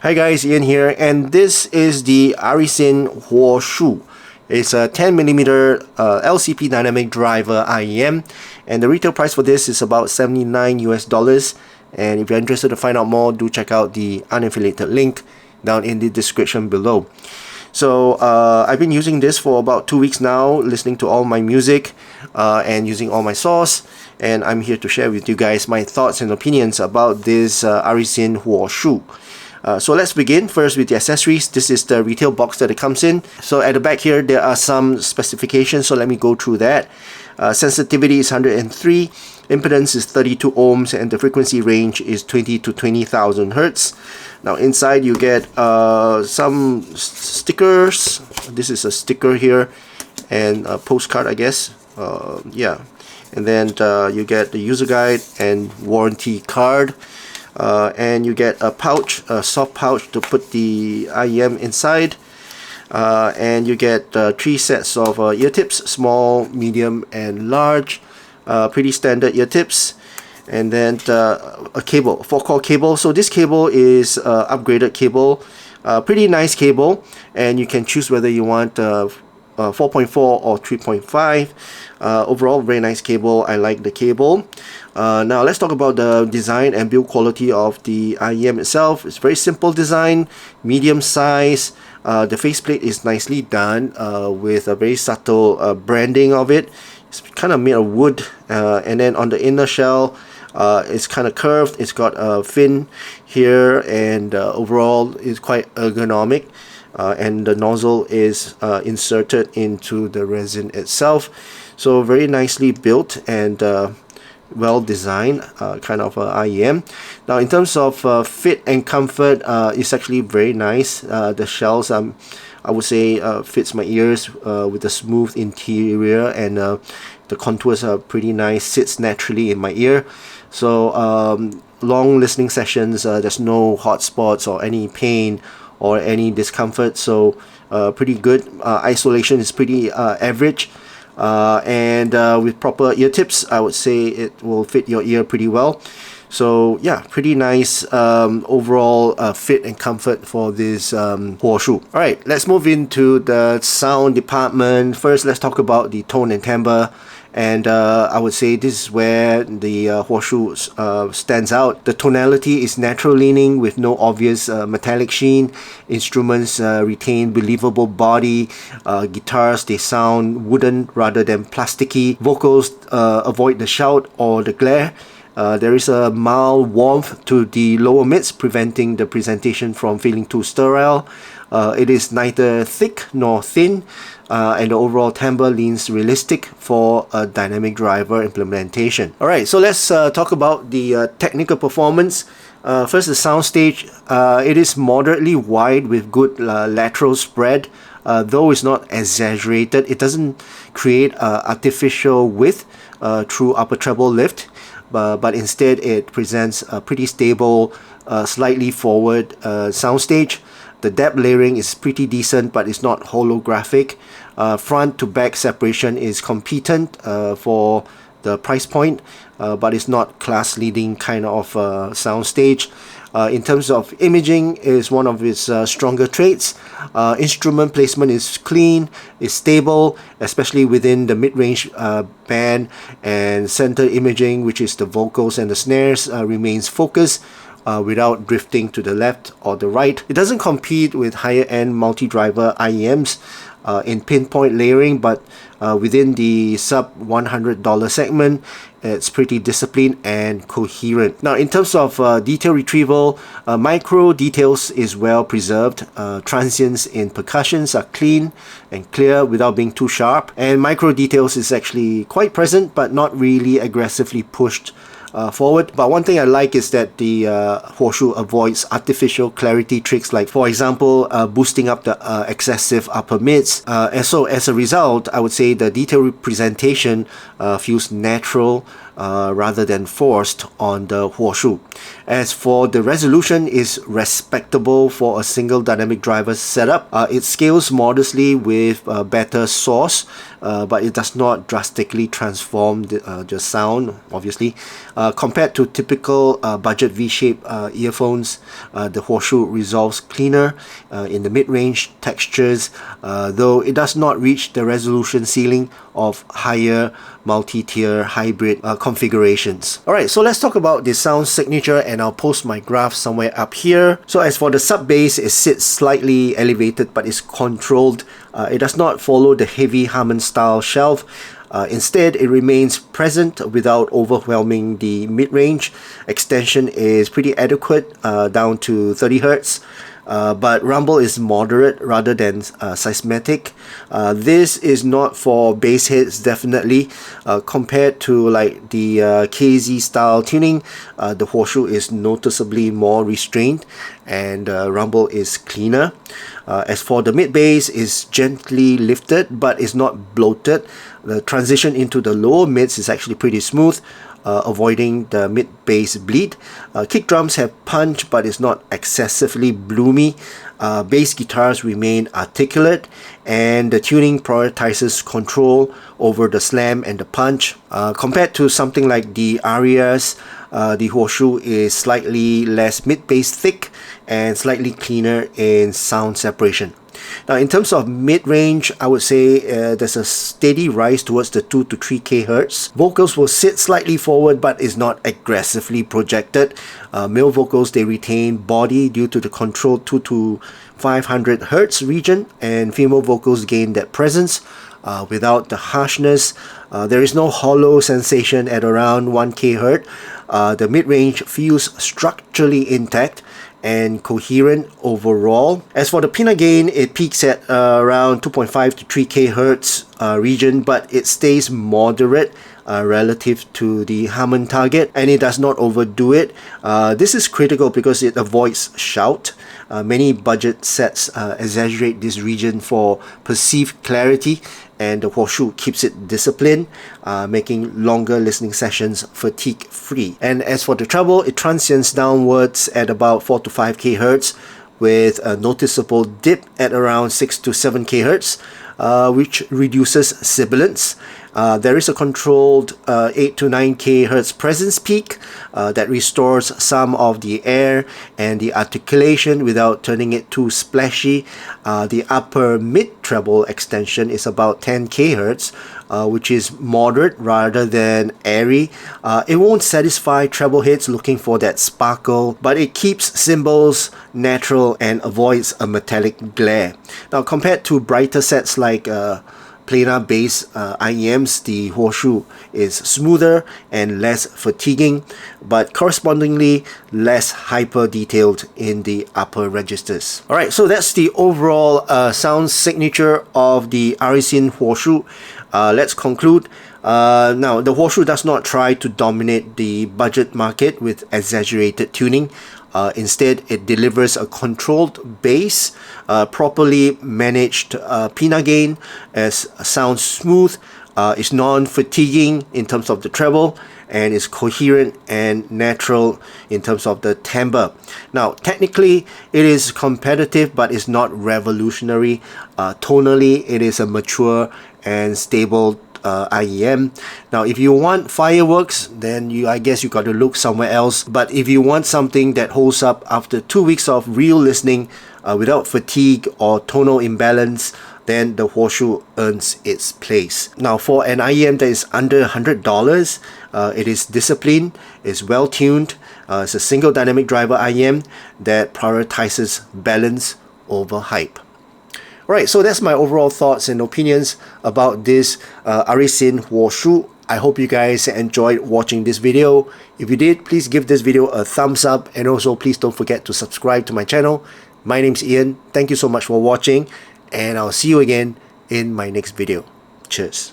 Hi guys, Ian here, and this is the ARISYN HUO. It's a 10mm LCP dynamic driver IEM, and the retail price for this is about $79 US. And if you're interested to find out more, do check out the unaffiliated link down in the description below. So I've been using this for about 2 weeks now, listening to all my music and using all my sauce, and I'm here to share with you guys my thoughts and opinions about this ARISYN HUO. So let's begin first with the accessories. This is the retail box that it comes in. So at the back here there are some specifications, so let me go through that. Sensitivity is 103, impedance is 32 ohms, and the frequency range is 20 to 20,000 hertz. Now inside you get some stickers. This is a sticker here and a postcard, I guess. Yeah, and then you get the user guide and warranty card. And you get a pouch, a soft pouch to put the IEM inside, and you get 3 sets of ear tips, small, medium and large, pretty standard ear tips, and then a cable, 4-core cable. So this cable is upgraded cable, pretty nice cable, and you can choose whether you want 4.4 or 3.5. Overall, very nice cable. I like the cable. Now let's talk about the design and build quality of the IEM itself. It's very simple design, medium size. The faceplate is nicely done with a very subtle branding of it. It's kind of made of wood, and then on the inner shell it's kind of curved. It's got a fin here, and overall it's quite ergonomic. And the nozzle is inserted into the resin itself, so very nicely built and well designed kind of IEM. Now in terms of fit and comfort, it's actually very nice. The shells I would say fits my ears with a smooth interior, and the contours are pretty nice, sits naturally in my ear. So long listening sessions, there's no hot spots or any pain or any discomfort, so pretty good. Isolation is pretty average, and with proper ear tips, I would say it will fit your ear pretty well. So yeah, pretty nice overall fit and comfort for this HUO. Alright, let's move into the sound department. First, let's talk about the tone and timbre. And I would say this is where the HUO stands out. The tonality is natural leaning with no obvious metallic sheen. Instruments retain believable body. Guitars, they sound wooden rather than plasticky. Vocals avoid the shout or the glare. There is a mild warmth to the lower mids, preventing the presentation from feeling too sterile. It is neither thick nor thin, and the overall timbre leans realistic for a dynamic driver implementation. Alright, so let's talk about the technical performance. First, the soundstage. It is moderately wide with good lateral spread. Though it's not exaggerated, it doesn't create artificial width through upper treble lift. But instead it presents a pretty stable, slightly forward soundstage. The depth layering is pretty decent, but it's not holographic. Front to back separation is competent for the price point, but it's not class leading kind of soundstage. In terms of imaging, is one of its stronger traits. Instrument placement is clean, is stable, especially within the mid-range band, and center imaging, which is the vocals and the snares, remains focused without drifting to the left or the right. It doesn't compete with higher end multi-driver IEMs in pinpoint layering, but within the sub $100 segment, it's pretty disciplined and coherent. Now in terms of detail retrieval, micro details is well preserved. Transients in percussions are clean and clear without being too sharp, and micro details is actually quite present but not really aggressively pushed forward. But one thing I like is that the HUO avoids artificial clarity tricks, like for example boosting up the excessive upper mids, and so as a result I would say the detail representation feels natural, rather than forced on the HUO. As for the resolution, is respectable for a single dynamic driver setup. It scales modestly with better source, but it does not drastically transform the sound, obviously. Compared to typical budget V-shape earphones, the HUO resolves cleaner in the mid-range textures, though it does not reach the resolution ceiling of higher multi-tier hybrid configurations. Alright, so let's talk about the sound signature, and I'll post my graph somewhere up here. So as for the sub bass, it sits slightly elevated but is controlled. It does not follow the heavy Harman style shelf. Instead, it remains present without overwhelming the mid-range. Extension is pretty adequate, down to 30 Hz. But rumble is moderate rather than seismic. This is not for bass hits, definitely. Compared to like the KZ style tuning, the HUO is noticeably more restrained, and rumble is cleaner. As for the mid bass, is gently lifted but is not bloated. The transition into the lower mids is actually pretty smooth, avoiding the mid bass bleed. Kick drums have punch but is not excessively bloomy. Bass guitars remain articulate, and the tuning prioritizes control over the slam and the punch. Compared to something like the Arias, the HUO is slightly less mid-bass thick and slightly cleaner in sound separation. Now, in terms of mid-range, I would say there's a steady rise towards the 2 to 3 kHz. Vocals will sit slightly forward but is not aggressively projected. Male vocals, they retain body due to the controlled 2 to 500 Hz region, and female vocals gain that presence without the harshness. There is no hollow sensation at around 1 kHz. The mid-range feels structurally intact and coherent overall. As for the pinna gain, it peaks at around 2.5 to 3 kHz region, but it stays moderate relative to the Harman target, and it does not overdo it. This is critical because it avoids shout. Many budget sets exaggerate this region for perceived clarity, and the HUO keeps it disciplined, making longer listening sessions fatigue-free. And as for the treble, it transients downwards at about 4 to 5 kHz, with a noticeable dip at around 6 to 7 kHz, which reduces sibilance. There is a controlled 8 to 9 kHz presence peak that restores some of the air and the articulation without turning it too splashy. The upper mid treble extension is about 10 kHz, which is moderate rather than airy. It won't satisfy treble heads looking for that sparkle, but it keeps cymbals natural and avoids a metallic glare. Now, compared to brighter sets like planar bass IEMs, the HUO is smoother and less fatiguing, but correspondingly less hyper detailed in the upper registers. Alright, so that's the overall sound signature of the ARISYN HUO. Let's conclude. Now, the HUO does not try to dominate the budget market with exaggerated tuning. Instead, it delivers a controlled bass, properly managed pinna gain, as sounds smooth, is non-fatiguing in terms of the treble, and is coherent and natural in terms of the timbre. Now, technically, it is competitive but is not revolutionary. Tonally, it is a mature and stable IEM. Now, if you want fireworks, then I guess you got to look somewhere else. But if you want something that holds up after 2 weeks of real listening without fatigue or tonal imbalance, then the HUO earns its place. Now, for an IEM that is under $100, it is disciplined, it's well tuned, it's a single dynamic driver IEM that prioritizes balance over hype. Right, so that's my overall thoughts and opinions about this ARISYN HUO. I hope you guys enjoyed watching this video. If you did, please give this video a thumbs up, and also please don't forget to subscribe to my channel. My name's Ian. Thank you so much for watching, and I'll see you again in my next video. Cheers.